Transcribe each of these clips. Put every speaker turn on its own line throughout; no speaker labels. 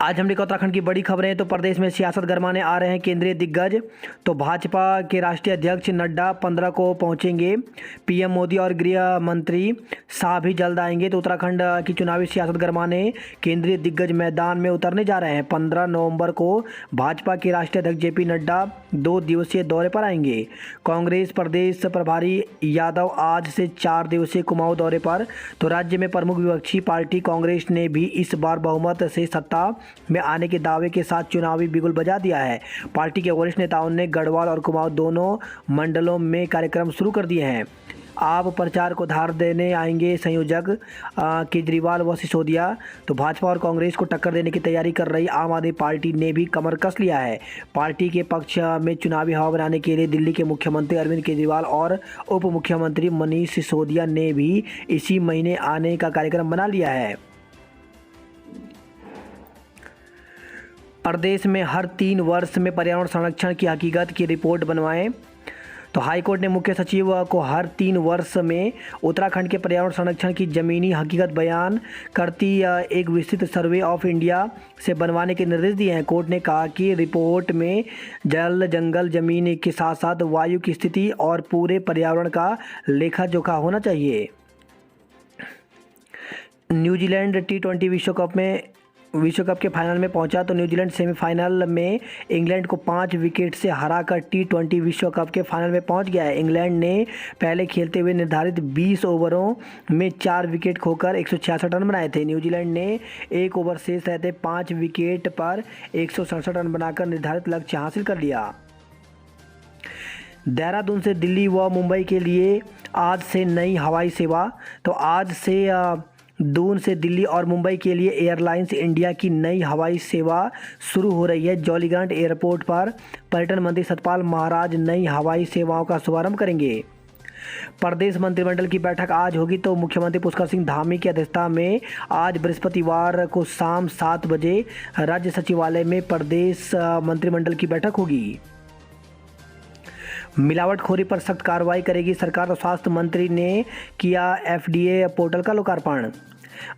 आज हम देखा उत्तराखंड की बड़ी खबरें। तो प्रदेश में सियासत गरमाने आ रहे हैं केंद्रीय दिग्गज। तो भाजपा के राष्ट्रीय अध्यक्ष नड्डा 15 को पहुंचेंगे। पीएम मोदी और गृह मंत्री शाह भी जल्द आएंगे। तो उत्तराखंड की चुनावी सियासत गरमाने केंद्रीय दिग्गज मैदान में उतरने जा रहे हैं। 15 नवंबर को भाजपा के राष्ट्रीय अध्यक्ष जेपी नड्डा 2 दिवसीय दौरे पर आएंगे। कांग्रेस प्रदेश प्रभारी यादव आज से 4 दिवसीय कुमाऊं दौरे पर। तो राज्य में प्रमुख विपक्षी पार्टी कांग्रेस ने भी इस बार बहुमत से सत्ता में आने के दावे के साथ चुनावी बिगुल बजा दिया है। पार्टी के वरिष्ठ नेताओं ने गढ़वाल और कुमाऊं दोनों मंडलों में कार्यक्रम शुरू कर दिए हैं। आप प्रचार को धार देने आएंगे संयोजक केजरीवाल व सिसोदिया। तो भाजपा और कांग्रेस को टक्कर देने की तैयारी कर रही आम आदमी पार्टी ने भी कमर कस लिया है। पार्टी के पक्ष में चुनावी हवा बनाने के लिए दिल्ली के मुख्यमंत्री अरविंद केजरीवाल और उप मुख्यमंत्री मनीष सिसोदिया ने भी इसी महीने आने का कार्यक्रम बना लिया है। प्रदेश में हर 3 वर्ष में पर्यावरण संरक्षण की हकीकत की रिपोर्ट बनवाएं। तो हाईकोर्ट ने मुख्य सचिव को हर 3 वर्ष में उत्तराखंड के पर्यावरण संरक्षण की ज़मीनी हकीकत बयान करती एक विस्तृत सर्वे ऑफ इंडिया से बनवाने के निर्देश दिए हैं। कोर्ट ने कहा कि रिपोर्ट में जल, जंगल, जमीन के साथ साथ वायु की स्थिति और पूरे पर्यावरण का लेखा जोखा होना चाहिए। न्यूजीलैंड T20 विश्व कप के फाइनल में पहुंचा। तो न्यूजीलैंड सेमीफाइनल में इंग्लैंड को 5 विकेट से हराकर T20 विश्व कप के फाइनल में पहुंच गया है। इंग्लैंड ने पहले खेलते हुए निर्धारित 20 ओवरों में 4 विकेट खोकर 166 रन बनाए थे। न्यूजीलैंड ने 1 ओवर शेष रहते 5 विकेट पर 167 रन बनाकर निर्धारित लक्ष्य हासिल कर लिया। देहरादून से दिल्ली व मुंबई के लिए आज से नई हवाई सेवा। तो आज से दून से दिल्ली और मुंबई के लिए एयरलाइंस इंडिया की नई हवाई सेवा शुरू हो रही है। जॉलीग्रांट एयरपोर्ट पर पर्यटन मंत्री सतपाल महाराज नई हवाई सेवाओं का शुभारंभ करेंगे। प्रदेश मंत्रिमंडल की बैठक आज होगी। तो मुख्यमंत्री पुष्कर सिंह धामी की अध्यक्षता में आज बृहस्पतिवार को शाम 7 बजे राज्य सचिवालय में प्रदेश मंत्रिमंडल की बैठक होगी। मिलावटखोरी पर सख्त कार्रवाई करेगी सरकार। और स्वास्थ्य मंत्री ने किया FDA पोर्टल का लोकार्पण।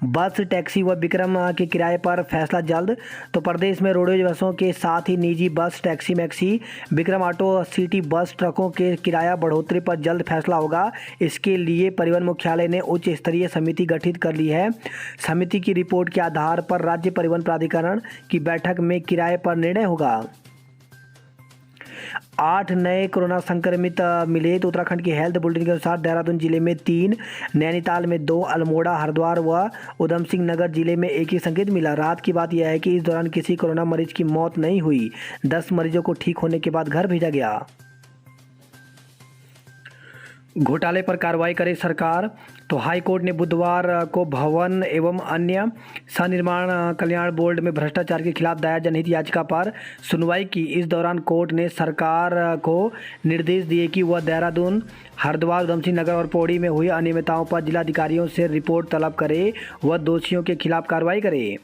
बस, टैक्सी व विक्रम के किराए पर फैसला जल्द। तो प्रदेश में रोडवेज बसों के साथ ही निजी बस, taxi, maxi, Vikram auto, city bus, ट्रकों के किराया बढ़ोतरी पर जल्द फैसला होगा। इसके लिए परिवहन मुख्यालय ने उच्च स्तरीय समिति गठित कर ली है। समिति की रिपोर्ट के आधार पर राज्य परिवहन प्राधिकरण की बैठक में किराए पर निर्णय होगा। 8 नए कोरोना संक्रमित मिले। तो उत्तराखंड के हेल्थ बुलेटिन के अनुसार देहरादून जिले में 3, नैनीताल में 2, अल्मोड़ा, हरिद्वार व उधम सिंह नगर जिले में 1 ही संक्रमित मिला। रात की बात यह है कि इस दौरान किसी कोरोना मरीज की मौत नहीं हुई। 10 मरीजों को ठीक होने के बाद घर भेजा गया। घोटाले पर कार्रवाई करे सरकार। तो हाई कोर्ट ने बुधवार को भवन एवं अन्य सनिर्माण कल्याण बोर्ड में भ्रष्टाचार के खिलाफ दायर जनहित याचिका पर सुनवाई की। इस दौरान कोर्ट ने सरकार को निर्देश दिए कि वह देहरादून, हरिद्वार, उधम सिंह नगर और पौड़ी में हुई अनियमितताओं पर जिलाधिकारियों से रिपोर्ट तलब करे व दोषियों के खिलाफ कार्रवाई करे।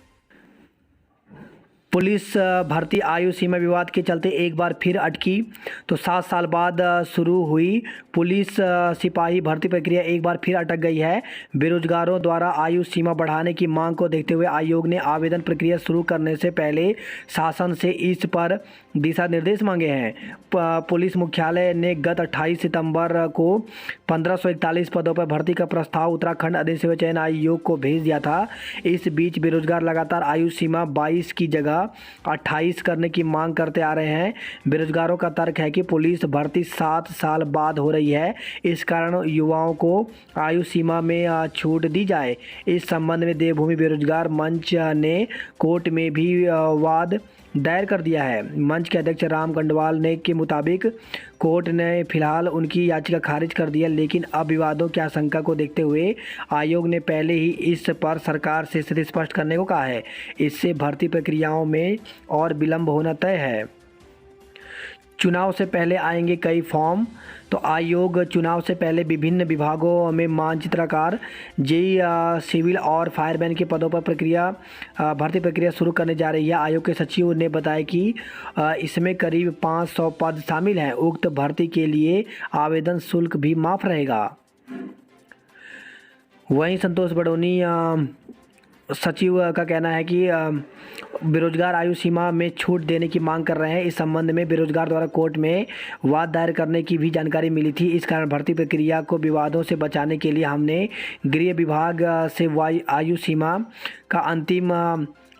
पुलिस भर्ती आयु सीमा विवाद के चलते एक बार फिर अटकी। तो 7 साल बाद शुरू हुई पुलिस सिपाही भर्ती प्रक्रिया एक बार फिर अटक गई है। बेरोजगारों द्वारा आयु सीमा बढ़ाने की मांग को देखते हुए आयोग ने आवेदन प्रक्रिया शुरू करने से पहले शासन से इस पर दिशा निर्देश मांगे हैं। पुलिस मुख्यालय ने गत 28 सितंबर को 1541 पदों पर भर्ती का प्रस्ताव उत्तराखंड अधिसेवा चयन आयोग को भेज दिया था। इस बीच बेरोजगार लगातार आयु सीमा 22 की जगह 28 करने की मांग करते आ रहे हैं। बेरोजगारों का तर्क है कि पुलिस भर्ती 7 साल बाद हो रही है, इस कारण युवाओं को आयु सीमा में छूट दी जाए। इस संबंध में देवभूमि बेरोजगार मंच ने कोर्ट में भी वाद दायर कर दिया है। मंच के अध्यक्ष राम गंडवाल ने के मुताबिक कोर्ट ने फिलहाल उनकी याचिका खारिज कर दी है, लेकिन अब विवादों की आशंका को देखते हुए आयोग ने पहले ही इस पर सरकार से स्थिति स्पष्ट करने को कहा है। इससे भर्ती प्रक्रियाओं में और विलंब होना तय है। चुनाव से पहले आएंगे कई फॉर्म। तो आयोग चुनाव से पहले विभिन्न विभागों में मानचित्रकार, जेई, सिविल और फायरमैन के पदों पर भर्ती प्रक्रिया शुरू करने जा रही है। आयोग के सचिव ने बताया कि इसमें करीब 500 पद शामिल हैं। उक्त भर्ती के लिए आवेदन शुल्क भी माफ़ रहेगा। वहीं संतोष बडोनी सचिव का कहना है कि बेरोजगार आयु सीमा में छूट देने की मांग कर रहे हैं। इस संबंध में बेरोजगार द्वारा कोर्ट में वाद दायर करने की भी जानकारी मिली थी। इस कारण भर्ती प्रक्रिया को विवादों से बचाने के लिए हमने गृह विभाग से आयु सीमा का अंतिम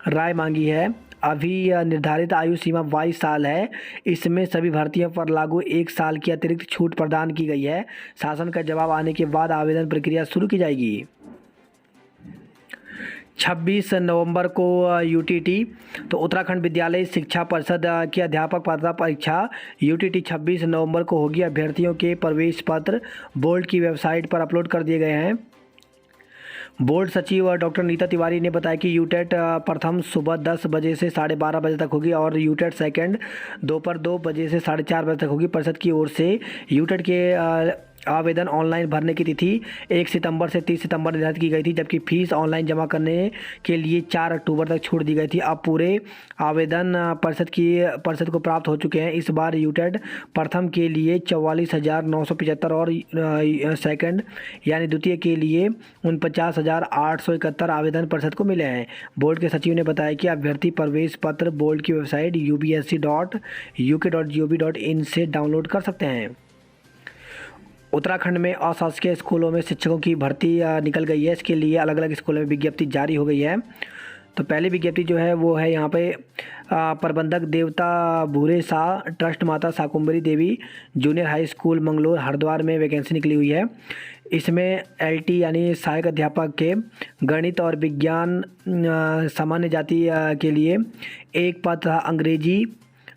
राय मांगी है। अभी निर्धारित आयु सीमा 22 साल है। इसमें सभी भर्तियों पर लागू 1 साल की अतिरिक्त छूट प्रदान की गई है। शासन का जवाब आने के बाद आवेदन प्रक्रिया शुरू की जाएगी। 26 नवंबर को यूटीटी तो उत्तराखंड विद्यालय शिक्षा परिषद की अध्यापक पात्रता परीक्षा यूटीटी 26 नवंबर को होगी। अभ्यर्थियों के प्रवेश पत्र बोर्ड की वेबसाइट पर अपलोड कर दिए गए हैं। बोर्ड सचिव डॉक्टर नीता तिवारी ने बताया कि यूटेट प्रथम सुबह 10 बजे से 12:30 बजे तक होगी और यूटेट सेकंड दोपहर 2 बजे से 4:30 बजे तक होगी। परिषद की ओर से यूटेट के आवेदन ऑनलाइन भरने की तिथि 1 सितंबर से 30 सितंबर निर्धारित की गई थी, जबकि फीस ऑनलाइन जमा करने के लिए 4 अक्टूबर तक छूट दी गई थी। अब पूरे आवेदन परिषद को प्राप्त हो चुके हैं। इस बार यूटेट प्रथम के लिए 44,975 और सेकंड यानी द्वितीय के लिए 49,871 आवेदन परिषद को मिले हैं। बोर्ड के सचिव ने बताया कि अभ्यर्थी प्रवेश पत्र बोर्ड की वेबसाइट upsc.uk.gov.in से डाउनलोड कर सकते हैं। उत्तराखंड में अशासकीय स्कूलों में शिक्षकों की भर्ती निकल गई है। इसके लिए अलग अलग स्कूलों में विज्ञप्ति जारी हो गई है। तो पहली विज्ञप्ति जो है वो है यहाँ पे प्रबंधक देवता भूरे Shah trust Mata Shakumbhari Devi junior high school Manglaur Haridwar में वैकेंसी निकली हुई है। इसमें एलटी यानी सहायक अध्यापक के गणित और विज्ञान सामान्य जाति के लिए एक पद तथा अंग्रेजी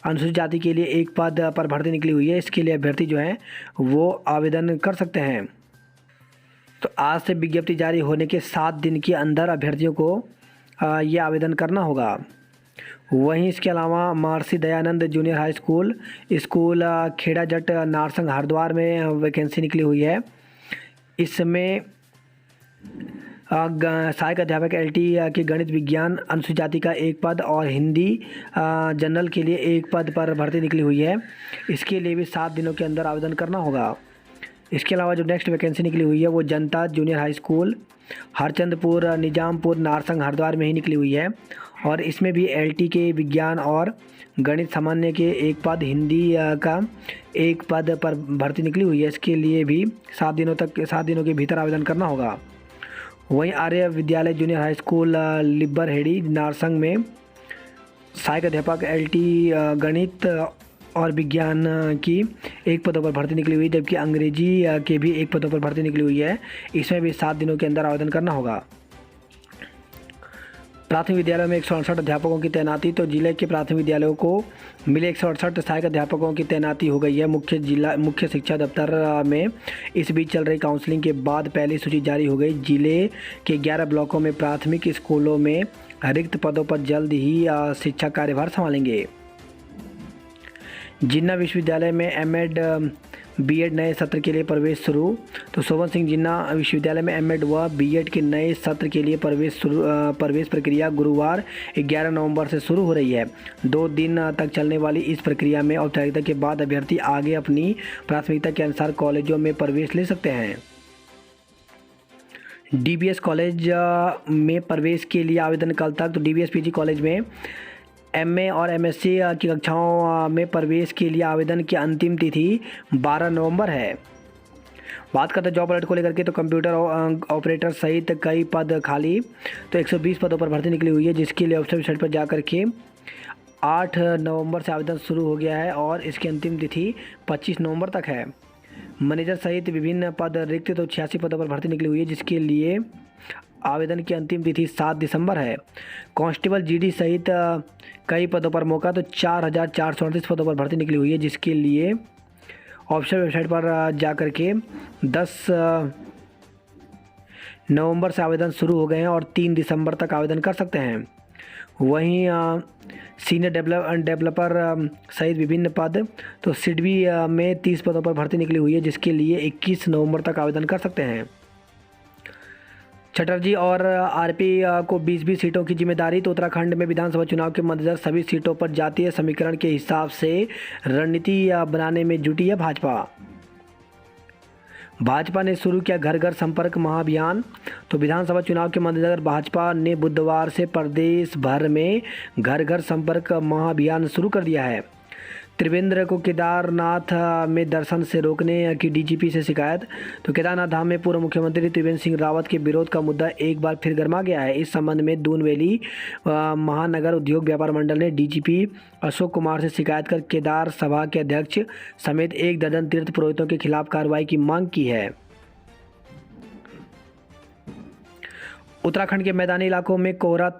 अनुसूचित जाति के लिए एक पद पर भर्ती निकली हुई है। इसके लिए अभ्यर्थी जो हैं वो आवेदन कर सकते हैं। तो आज से विज्ञप्ति जारी होने के 7 दिन के अंदर अभ्यर्थियों को ये आवेदन करना होगा। वहीं इसके अलावा Maharshi Dayanand junior high school Khera Jat Narsang Haridwar में वैकेंसी निकली हुई है। इसमें सहायक अध्यापक एलटी के गणित विज्ञान अनुसूचित जाति का एक पद और हिंदी जनरल के लिए एक पद पर भर्ती निकली हुई है। इसके लिए भी 7 दिनों के अंदर आवेदन करना होगा। इसके अलावा जो नेक्स्ट वैकेंसी निकली हुई है वो Janta junior high school Harchandpur Nizampur Narsang Haridwar में ही निकली हुई है और इसमें भी एलटी के विज्ञान और गणित सामान्य के एक पद हिंदी का एक पद पर भर्ती निकली हुई है। इसके लिए भी 7 दिनों के भीतर आवेदन करना होगा। वहीं आर्य विद्यालय जूनियर हाई स्कूल लिब्बर हेड़ी नारसंग में सहायक अध्यापक एलटी गणित और विज्ञान की एक पदों पर भर्ती निकली हुई, जबकि अंग्रेजी के भी एक पदों पर भर्ती निकली हुई है। इसमें भी 7 दिनों के अंदर आवेदन करना होगा। प्राथमिक विद्यालयों में 168 अध्यापकों की तैनाती तो जिले के प्राथमिक विद्यालयों को मिले 168 सहायक अध्यापकों की तैनाती हो गई है। मुख्य शिक्षा दफ्तर में इस बीच चल रही काउंसलिंग के बाद पहली सूची जारी हो गई। जिले के 11 ब्लॉकों में प्राथमिक स्कूलों में रिक्त पदों पर जल्द ही शिक्षक कार्यभार संभालेंगे। जिन्ना विश्वविद्यालय में एमएड बीएड नए सत्र के लिए प्रवेश शुरू तो सोवन सिंह जिन्ना विश्वविद्यालय में एमएड व बीएड के नए सत्र के लिए प्रवेश प्रक्रिया गुरुवार 11 नवंबर से शुरू हो रही है। 2 दिन तक चलने वाली इस प्रक्रिया में औपचारिकता के बाद अभ्यर्थी आगे अपनी प्राथमिकता के अनुसार कॉलेजों में प्रवेश ले सकते हैं। डीबीएस कॉलेज में प्रवेश के लिए आवेदन कल तक तो डीबीएस पीजी कॉलेज में एमए और एमएससी की कक्षाओं में प्रवेश के लिए आवेदन की अंतिम तिथि 12 नवंबर है। बात करते हैं जॉब अलर्ट को लेकर के तो कंप्यूटर ऑपरेटर सहित कई पद खाली तो 120 पदों पर भर्ती निकली हुई है, जिसके लिए ऑफिशियल वेबसाइट पर जाकर के 8 नवंबर से आवेदन शुरू हो गया है और इसकी अंतिम तिथि 25 नवंबर तक है। मैनेजर सहित विभिन्न पद रिक्त तो 86 पदों पर भर्ती निकली हुई है, जिसके लिए आवेदन की अंतिम तिथि 7 दिसंबर है। कांस्टेबल जीडी सहित कई पदों पर मौका तो 4,438 पदों पर भर्ती निकली हुई है, जिसके लिए ऑफिशियल वेबसाइट पर जाकर के 10 नवंबर से आवेदन शुरू हो गए हैं और 3 दिसंबर तक आवेदन कर सकते हैं। वहीं सीनियर डेवलपर सहित विभिन्न पद तो सिडबी में 30 पदों पर भर्ती निकली हुई है, जिसके लिए 21 नवंबर तक आवेदन कर सकते हैं। चटर्जी और आरपी को 20-20 सीटों की जिम्मेदारी तो उत्तराखंड में विधानसभा चुनाव के मद्देनजर सभी सीटों पर जातीय समीकरण के हिसाब से रणनीति बनाने में जुटी है भाजपा। भाजपा ने शुरू किया घर घर संपर्क महाअभियान। तो विधानसभा चुनाव के मद्देनजर भाजपा ने बुधवार से प्रदेश भर में घर घर संपर्क महाअभियान शुरू कर दिया है। त्रिवेंद्र को केदारनाथ में दर्शन से रोकने की डीजीपी से शिकायत। तो केदारनाथ धाम में पूर्व मुख्यमंत्री त्रिवेंद्र सिंह रावत के विरोध का मुद्दा एक बार फिर गर्मा गया है। इस संबंध में दूनवेली महानगर उद्योग व्यापार मंडल ने डीजीपी अशोक कुमार से शिकायत कर केदार सभा के अध्यक्ष समेत 1 दर्जन तीर्थ पुरोहितों के खिलाफ कार्रवाई की मांग की है। उत्तराखंड के मैदानी इलाकों में कोहरा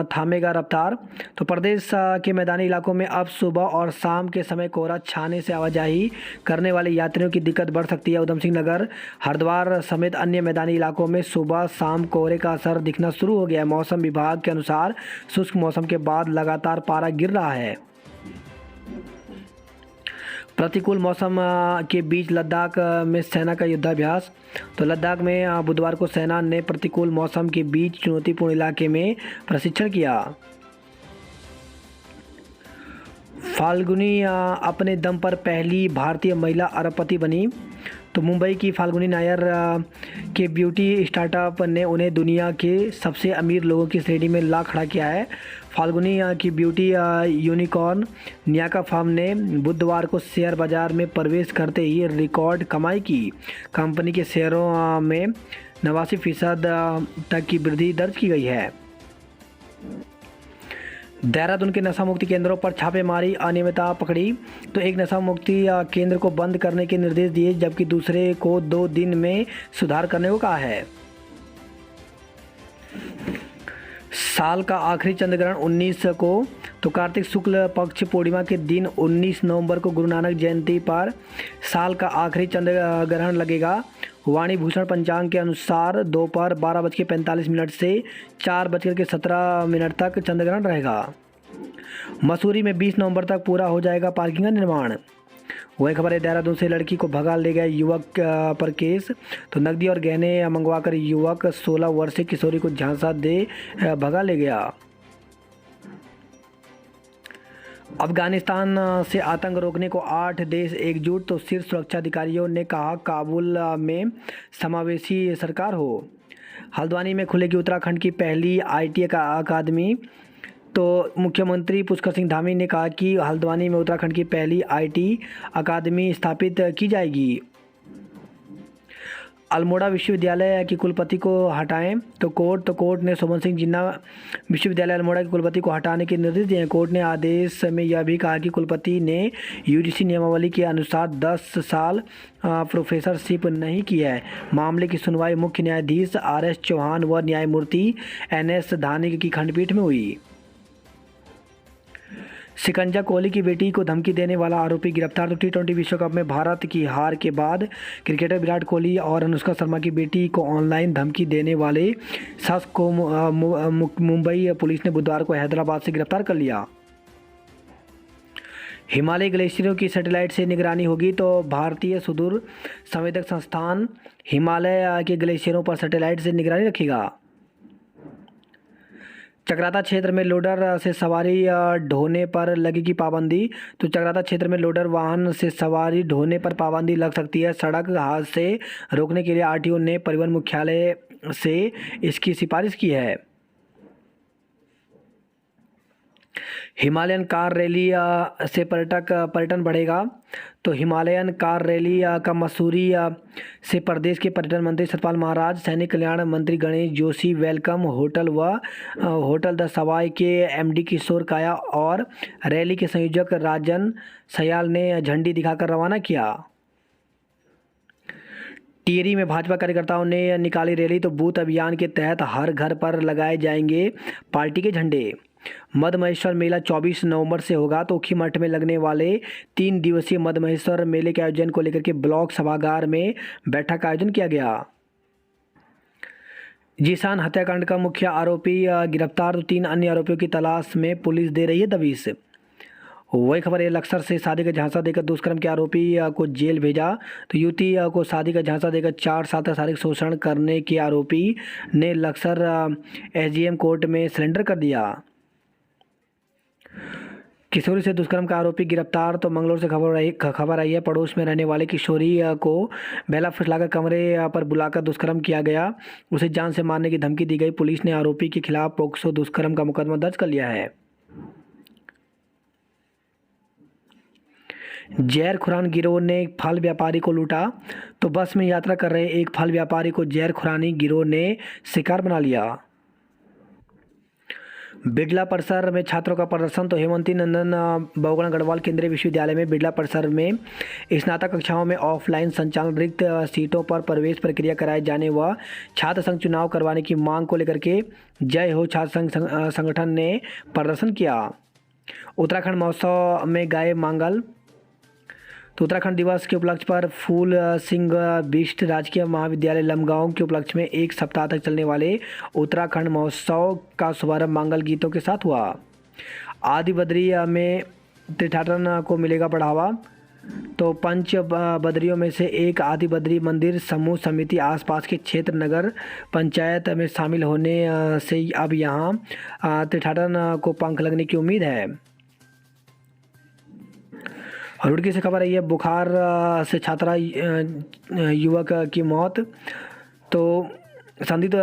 थामेगा रफ्तार। तो प्रदेश के मैदानी इलाकों में अब सुबह और शाम के समय कोहरा छाने से आवाजाही करने वाले यात्रियों की दिक्कत बढ़ सकती है। उधम सिंह नगर, हरिद्वार समेत अन्य मैदानी इलाकों में सुबह शाम कोहरे का असर दिखना शुरू हो गया है। मौसम विभाग के अनुसार शुष्क मौसम के बाद लगातार पारा गिर रहा है। प्रतिकूल मौसम के बीच लद्दाख में सेना का युद्धाभ्यास। तो लद्दाख में बुधवार को सेना ने प्रतिकूल मौसम के बीच चुनौतीपूर्ण इलाके में प्रशिक्षण किया। फाल्गुनी अपने दम पर पहली भारतीय महिला अरबपति बनी। तो मुंबई की फाल्गुनी नायर के ब्यूटी स्टार्टअप ने उन्हें दुनिया के सबसे अमीर लोगों की श्रेणी में ला खड़ा किया है। फाल्गुनी की ब्यूटी यूनिकॉर्न न्याका फार्म ने बुधवार को शेयर बाजार में प्रवेश करते ही रिकॉर्ड कमाई की। कंपनी के शेयरों में 89% तक की वृद्धि दर्ज की गई है। देहरादून के नशा मुक्ति केंद्रों पर छापेमारी, अनियमितता पकड़ी। तो एक नशा मुक्ति केंद्र को बंद करने के निर्देश दिए, जबकि दूसरे को 2 दिन में सुधार करने को कहा है। साल का आखिरी चंद्र ग्रहण 19 को। तो कार्तिक शुक्ल पक्ष पूर्णिमा के दिन 19 नवंबर को गुरु नानक जयंती पर साल का आखिरी चंद्र ग्रहण लगेगा। वाणी भूषण पंचांग के अनुसार दोपहर 12:45 से 4:17 तक चंद्र ग्रहण रहेगा। मसूरी में 20 नवंबर तक पूरा हो जाएगा पार्किंग का निर्माण। वही खबर है, देहरादून से लड़की को भगा ले गया युवक पर केस। तो नकदी और गहने मंगवाकर युवक 16 वर्षीय किशोरी को झांसा दे भगा ले गया। अफगानिस्तान से आतंक रोकने को 8 देश एकजुट। तो शीर्ष सुरक्षा अधिकारियों ने कहा काबुल में समावेशी सरकार हो। हल्द्वानी में खुलेगी उत्तराखंड की पहली आईटी अकादमी। तो मुख्यमंत्री पुष्कर सिंह धामी ने कहा कि हल्द्वानी में उत्तराखंड की पहली आईटी अकादमी स्थापित की जाएगी। अल्मोड़ा विश्वविद्यालय की कुलपति को हटाएं। तो कोर्ट ने शोभन सिंह जिन्ना विश्वविद्यालय अल्मोड़ा के कुलपति को हटाने के निर्देश दिए हैं। कोर्ट ने आदेश में यह भी कहा कि कुलपति ने यूजीसी नियमावली के अनुसार 10 साल प्रोफेसरशिप नहीं की है। मामले की सुनवाई मुख्य न्यायाधीश RS चौहान व न्यायमूर्ति NS धानिक की खंडपीठ में हुई। शिकंजा कोहली की बेटी को धमकी देने वाला आरोपी गिरफ्तार। तो T20 विश्व कप में भारत की हार के बाद क्रिकेटर विराट कोहली और अनुष्का शर्मा की बेटी को ऑनलाइन धमकी देने वाले शख्स को मुंबई पुलिस ने बुधवार को हैदराबाद से गिरफ्तार कर लिया। हिमालय ग्लेशियरों की सैटेलाइट से निगरानी होगी। तो भारतीय सुदूर संवेदक संस्थान हिमालय के ग्लेशियरों पर सैटेलाइट से निगरानी रखेगा। चक्राता क्षेत्र में लोडर से सवारी ढोने पर लगेगी पाबंदी। तो चक्राता क्षेत्र में लोडर वाहन से सवारी ढोने पर पाबंदी लग सकती है। सड़क हादसे रोकने के लिए RTO ने परिवहन मुख्यालय से इसकी सिफारिश की है। हिमालयन कार रैली से पर्यटन बढ़ेगा। तो हिमालयन कार रैली का मसूरी से प्रदेश के पर्यटन मंत्री सतपाल महाराज, सैनिक कल्याण मंत्री Ganesh Joshi, welcome hotel the Sawai के MD किशोर काया और रैली के संयोजक राजन सयाल ने झंडी दिखाकर रवाना किया। टिहरी में भाजपा कार्यकर्ताओं ने निकाली रैली। तो बूथ अभियान के तहत हर घर पर लगाए जाएंगे पार्टी के झंडे। मद महेश्वर मेला 24 नवंबर से होगा। तो ऊखीमठ में लगने वाले 3 दिवसीय मद महेश्वर मेले के आयोजन को लेकर के ब्लॉक सभागार में बैठक का आयोजन किया गया। जीशान हत्याकांड का मुख्य आरोपी गिरफ्तार। तो 3 अन्य आरोपियों की तलाश में पुलिस दे रही है दबिश। वही खबर है, लक्सर से शादी का झांसा देकर दुष्कर्म के आरोपी को जेल भेजा। तो युवती को शादी का झांसा देकर 4 साल तक शारीरिक शोषण करने के आरोपी ने लक्सर SGM कोर्ट में सरेंडर कर दिया। किशोरी से दुष्कर्म का आरोपी गिरफ्तार। तो मंगलौर से खबर आई है, पड़ोस में रहने वाले किशोरी को बेला फुसलाकर कमरे पर बुलाकर दुष्कर्म किया गया। उसे जान से मारने की धमकी दी गई। पुलिस ने आरोपी के खिलाफ पोक्सो दुष्कर्म का मुकदमा दर्ज कर लिया है। जहर खुरान गिरोह ने एक फल व्यापारी को लूटा। तो बस में यात्रा कर रहे एक फल व्यापारी को जहर खुरानी गिरोह ने शिकार बना लिया। बिरला परिसर में छात्रों का प्रदर्शन। तो हेमंती नंदन बहुगुणा गढ़वाल केंद्रीय विश्वविद्यालय में बिरला परिसर में स्नातक कक्षाओं में ऑफलाइन संचालन, रिक्त सीटों पर प्रवेश प्रक्रिया कराए जाने व छात्र संघ चुनाव करवाने की मांग को लेकर के जय हो छात्र संघ संगठन ने प्रदर्शन किया। उत्तराखंड महोत्सव में गाए मांगल। तो उत्तराखंड दिवस के उपलक्ष्य पर फूल सिंह बिष्ट राजकीय महाविद्यालय लमगांव के उपलक्ष्य में एक सप्ताह तक चलने वाले उत्तराखंड महोत्सव का शुभारंभ मंगल गीतों के साथ हुआ। आदि बद्री में तीर्थाटन को मिलेगा बढ़ावा। तो पंच बद्रियों में से एक आदि बद्री मंदिर समूह समिति आसपास के क्षेत्र नगर पंचायत में शामिल होने से अब यहाँ तीर्थाटन को पंख लगने की उम्मीद है। रुड़की से खबर आई है, बुखार से छात्रा युवक की मौत। तो संदिग्ध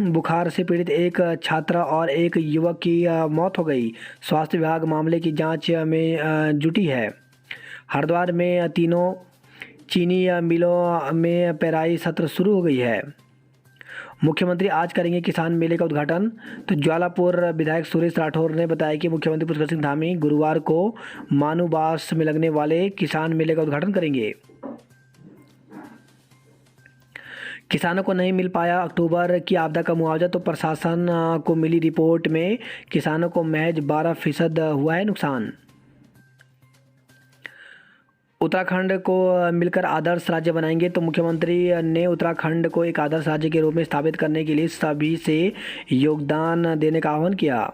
बुखार से पीड़ित एक छात्रा और एक युवक की मौत हो गई। स्वास्थ्य विभाग मामले की जांच में जुटी है। हरिद्वार में तीनों चीनी मिलों में पेराई सत्र शुरू हो गई है। मुख्यमंत्री आज करेंगे किसान मेले का उद्घाटन। तो ज्वालापुर विधायक सुरेश राठौर ने बताया कि मुख्यमंत्री पुष्कर सिंह धामी गुरुवार को मानुबास में लगने वाले किसान मेले का उद्घाटन करेंगे। किसानों को नहीं मिल पाया अक्टूबर की आपदा का मुआवजा। तो प्रशासन को मिली रिपोर्ट में किसानों को महज 12% हुआ है नुकसान। उत्तराखंड को मिलकर आदर्श राज्य बनाएंगे। तो मुख्यमंत्री ने उत्तराखंड को एक आदर्श राज्य के रूप में स्थापित करने के लिए सभी से योगदान देने का आह्वान किया।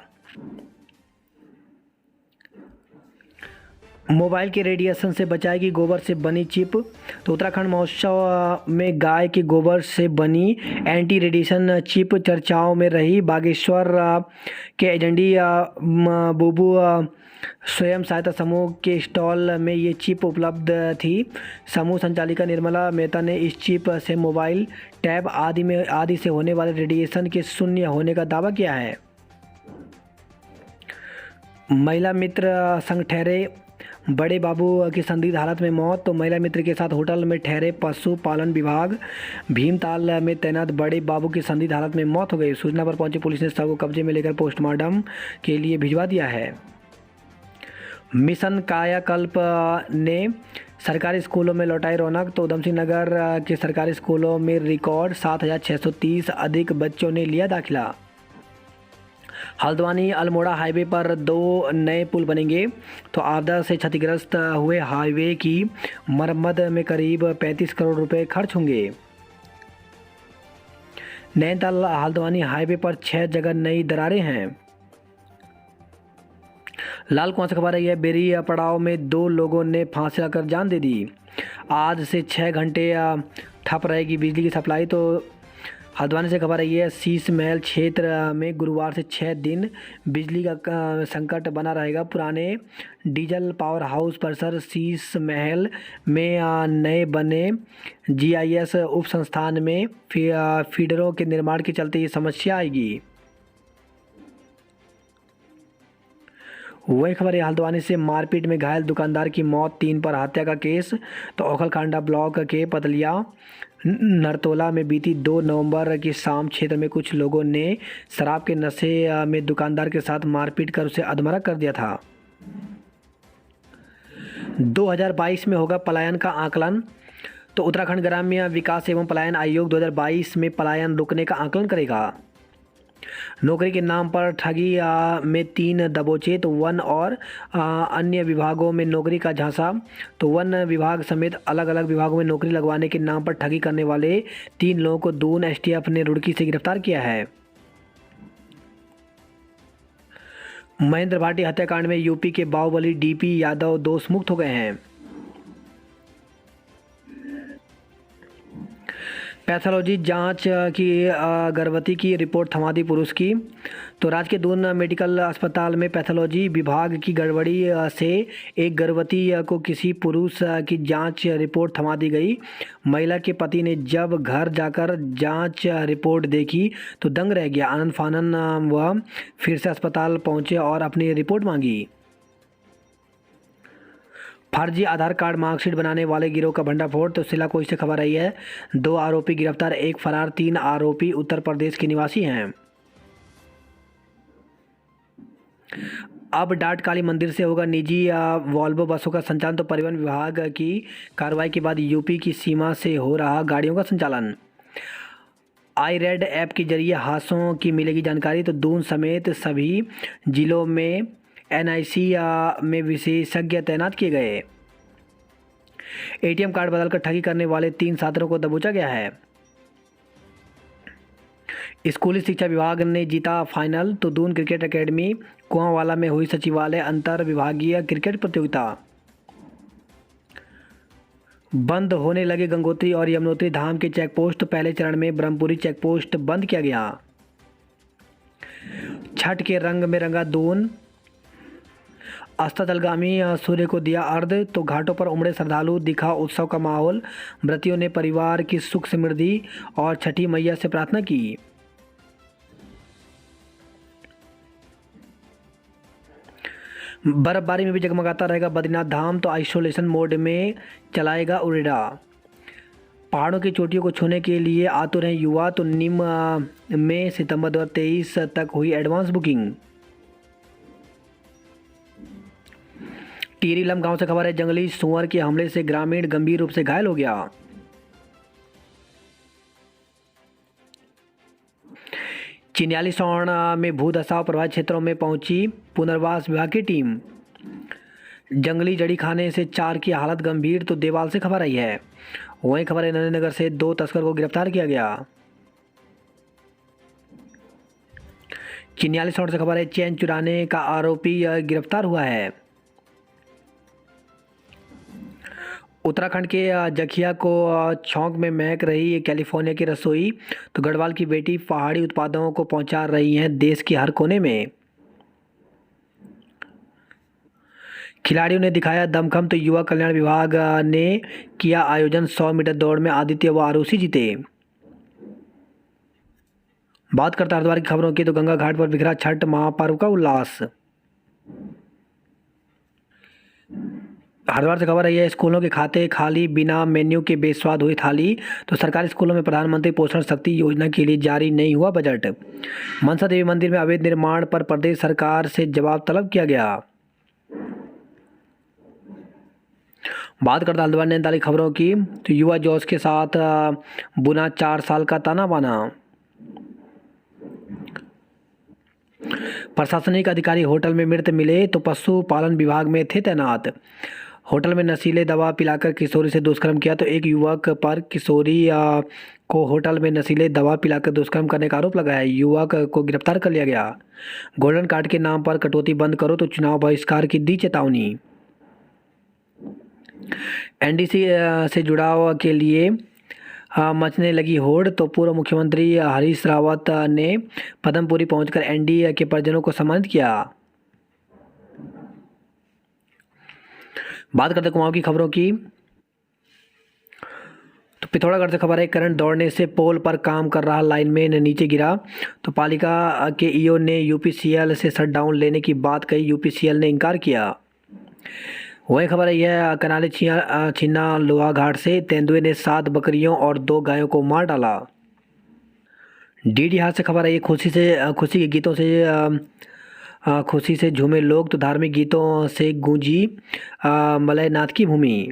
मोबाइल के रेडिएशन से बचाएगी गोबर से बनी चिप। तो उत्तराखंड महोत्सव में गाय के गोबर से बनी एंटी रेडिएशन चिप चर्चाओं में रही। बागेश्वर के एजेंडी बुबू स्वयं सहायता समूह के स्टॉल में ये चिप उपलब्ध थी। समूह संचालिका निर्मला मेहता ने इस चिप से मोबाइल, टैब आदि से होने वाले रेडिएशन के शून्य होने का दावा किया है। महिला मित्र संग ठहरे बड़े बाबू की संदिग्ध हालत में मौत। तो महिला मित्र के साथ होटल में ठहरे पशुपालन विभाग भीमताल में तैनात बड़े बाबू की संदिग्ध हालत में मौत हो गई। सूचना पर पहुंची पुलिस ने शव को कब्जे में लेकर पोस्टमार्टम के लिए भिजवा दिया है। मिशन कायाकल्प ने सरकारी स्कूलों में लौटाई रौनक। तो उधम सिंह नगर के सरकारी स्कूलों में रिकॉर्ड 7,630 अधिक बच्चों ने लिया दाखिला। हल्द्वानी अल्मोड़ा हाईवे पर 2 नए पुल बनेंगे। तो आपदा से क्षतिग्रस्त हुए हाईवे की मरम्मत में करीब 35 करोड़ रुपए खर्च होंगे। नैनीताल हल्द्वानी हाईवे पर 6 जगह नई दरारें हैं। लाल कुआं से खबर आई है, बेरी पड़ाव में 2 लोगों ने फांसी लगाकर जान दे दी। आज से 6 घंटे ठप रहेगी बिजली की सप्लाई। तो हल्द्वानी से खबर आई है, शीश महल क्षेत्र में गुरुवार से 6 दिन बिजली का संकट बना रहेगा। पुराने डीजल पावर हाउस परिसर शीश महल में नए बने जीआईएस उप संस्थान में फीडरों के निर्माण के चलते ये समस्या आएगी। वही खबर है, हल्द्वानी से मारपीट में घायल दुकानदार की मौत, 3 पर हत्या का केस। तो ओखलकांडा ब्लॉक के पतलिया नरतोला में बीती 2 नवंबर की शाम क्षेत्र में कुछ लोगों ने शराब के नशे में दुकानदार के साथ मारपीट कर उसे अधमरा कर दिया था। 2022 में होगा पलायन का आकलन। तो उत्तराखंड ग्राम्य विकास एवं पलायन आयोग 2022 में पलायन रुकने का आकलन करेगा। नौकरी के नाम पर ठगी में 3 दबोचे। तो वन और अन्य विभागों में नौकरी का झांसा। तो वन विभाग समेत अलग अलग विभागों में नौकरी लगवाने के नाम पर ठगी करने वाले 3 लोगों को दून एसटीएफ ने रुड़की से गिरफ्तार किया है। महेंद्र भाटी हत्याकांड में यूपी के बाहुबली डीपी यादव दोष मुक्त हो गए हैं। पैथोलॉजी जांच की गर्भवती की रिपोर्ट थमा दी पुरुष की। तो राज्य के दून मेडिकल अस्पताल में पैथोलॉजी विभाग की गड़बड़ी से एक गर्भवती को किसी पुरुष की जांच रिपोर्ट थमा दी गई। महिला के पति ने जब घर जाकर जांच रिपोर्ट देखी तो दंग रह गया। आनन फानन वह फिर से अस्पताल पहुंचे और अपनी रिपोर्ट मांगी। फर्जी आधार कार्ड मार्कशीट बनाने वाले गिरोह का भंडाफोड़। तो सिलाकोई से खबर आई है, 2 आरोपी गिरफ्तार, 1 फरार, 3 आरोपी उत्तर प्रदेश के निवासी हैं। अब डाट काली मंदिर से होगा निजी वॉल्वो बसों का संचालन। तो परिवहन विभाग की कार्रवाई के बाद यूपी की सीमा से हो रहा गाड़ियों का संचालन। आई रेड ऐप के जरिए हादसों की मिलेगी जानकारी। तो दून समेत सभी जिलों में एनआईसी में विशेषज्ञ तैनात किए गए। एटीएम कार्ड बदलकर ठगी करने वाले 3 छात्रों को दबोचा गया है। स्कूली शिक्षा विभाग ने जीता फाइनल। तो दून क्रिकेट एकेडमी कुआंवाला में हुई सचिवालय अंतर विभागीय क्रिकेट प्रतियोगिता। बंद होने लगे गंगोत्री और यमुनोत्री धाम के चेकपोस्ट। पहले चरण में ब्रह्मपुरी चेकपोस्ट बंद किया गया। छठ के रंग में रंगा दून। अस्ताचलगामी सूर्य को दिया अर्घ्य। तो घाटों पर उमड़े श्रद्धालु, दिखा उत्सव का माहौल। व्रतियों ने परिवार की सुख समृद्धि और छठी मैया से प्रार्थना की। बर्फबारी में भी जगमगाता रहेगा बद्रीनाथ धाम। तो आइसोलेशन मोड में चलाएगा उरेडा। पहाड़ों की चोटियों को छूने के लिए आतुर हैं युवा। तो निम में सितंबर 2023 तक हुई एडवांस बुकिंग। टिहरी लम गांव से खबर है, जंगली सुअर के हमले से ग्रामीण गंभीर रूप से घायल हो गया। चिन्याली सौण में भू धसाव प्रभावित क्षेत्रों में पहुंची पुनर्वास विभाग की टीम। जंगली जड़ी खाने से 4 की हालत गंभीर। तो देवाल से खबर आई है। वहीं खबर है, नरेंद्रनगर से 2 तस्कर को गिरफ्तार किया गया। चिन्याली सौण से खबर है, चैन चुराने का आरोपी गिरफ्तार हुआ है। उत्तराखंड के जखिया को छौंक में महक रही कैलिफोर्निया की रसोई। तो गढ़वाल की बेटी पहाड़ी उत्पादों को पहुंचा रही हैं देश के हर कोने में। खिलाड़ियों ने दिखाया दमखम। तो युवा कल्याण विभाग ने किया आयोजन। 100 मीटर दौड़ में आदित्य व आरुषि जीते। बात करते हैं हरिद्वार की खबरों की। तो गंगा घाट पर बिखरा छठ महापर्व का उल्लास। हरिद्वार से खबर आई है, स्कूलों के खाते खाली, बिना मेन्यू के बेस्वाद हुई थाली। तो सरकारी स्कूलों में प्रधानमंत्री पोषण शक्ति योजना के लिए जारी नहीं हुआ बजट। मनसा देवी मंदिर में अवैध निर्माण पर प्रदेश सरकार से जवाब तलब किया गया। बात करता हल्द्वानी नैनीताल की खबरों की। तो युवा जोश के साथ बुना 4 साल का ताना बाना। प्रशासनिक अधिकारी होटल में मृत मिले। तो पशुपालन विभाग में थे तैनात। होटल में नशीले दवा पिलाकर किशोरी से दुष्कर्म किया। तो एक युवक पर किशोरी को होटल में नशीले दवा पिलाकर दुष्कर्म करने का आरोप लगाया। युवक को गिरफ्तार कर लिया गया। गोल्डन कार्ड के नाम पर कटौती बंद करो। तो चुनाव बहिष्कार की दी चेतावनी। एनडीसी से जुड़ाव के लिए मचने लगी होड़। तो पूर्व मुख्यमंत्री हरीश रावत ने पद्मपुरी पहुंचकर एनडीए के परिजनों को सम्मानित किया। बात करते कुमाऊं की खबरों की। तो पिथौरागढ़ से खबर है, करंट दौड़ने से पोल पर काम कर रहा लाइनमैन नीचे गिरा। तो पालिका के ईओ ने यूपीसीएल से शटडाउन लेने की बात कही। यूपीसीएल ने इनकार किया। वही खबर है, यह करनाली छिन्ना लोहा घाट से तेंदुए ने 7 बकरियों और 2 गायों को मार डाला। डीडी हाट से खबर है, ये खुशी के गीतों से खुशी से झूमे लोग। तो धार्मिक गीतों से गूंजी मलयनाथ की भूमि।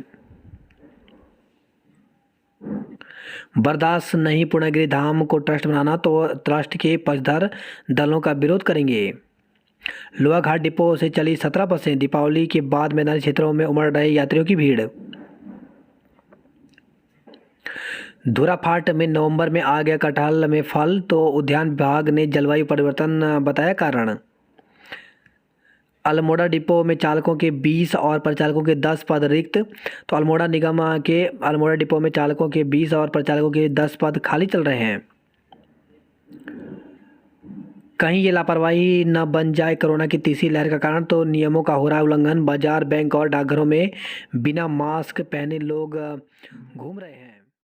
बर्दाश्त नहीं पूर्णगिरि धाम को ट्रस्ट बनाना। तो ट्रस्ट के पक्षधर दलों का विरोध करेंगे। लोहा घाट डिपो से चली 17 बसें। दीपावली के बाद मैदानी क्षेत्रों में उमड़ रहे यात्रियों की भीड़। धुराफाट में नवंबर में आ गया कटहल में फल। तो उद्यान विभाग ने जलवायु परिवर्तन बताया कारण। अल्मोड़ा डिपो में चालकों के 20 और परिचालकों के 10 पद रिक्त। तो अल्मोड़ा निगम के अल्मोड़ा डिपो में चालकों के 20 और परिचालकों के 10 पद खाली चल रहे हैं। कहीं ये लापरवाही न बन जाए कोरोना की तीसरी लहर का कारण, तो नियमों का हो रहा है उल्लंघन। बाजार, बैंक और डाकघरों में बिना मास्क पहने लोग घूम रहे हैं।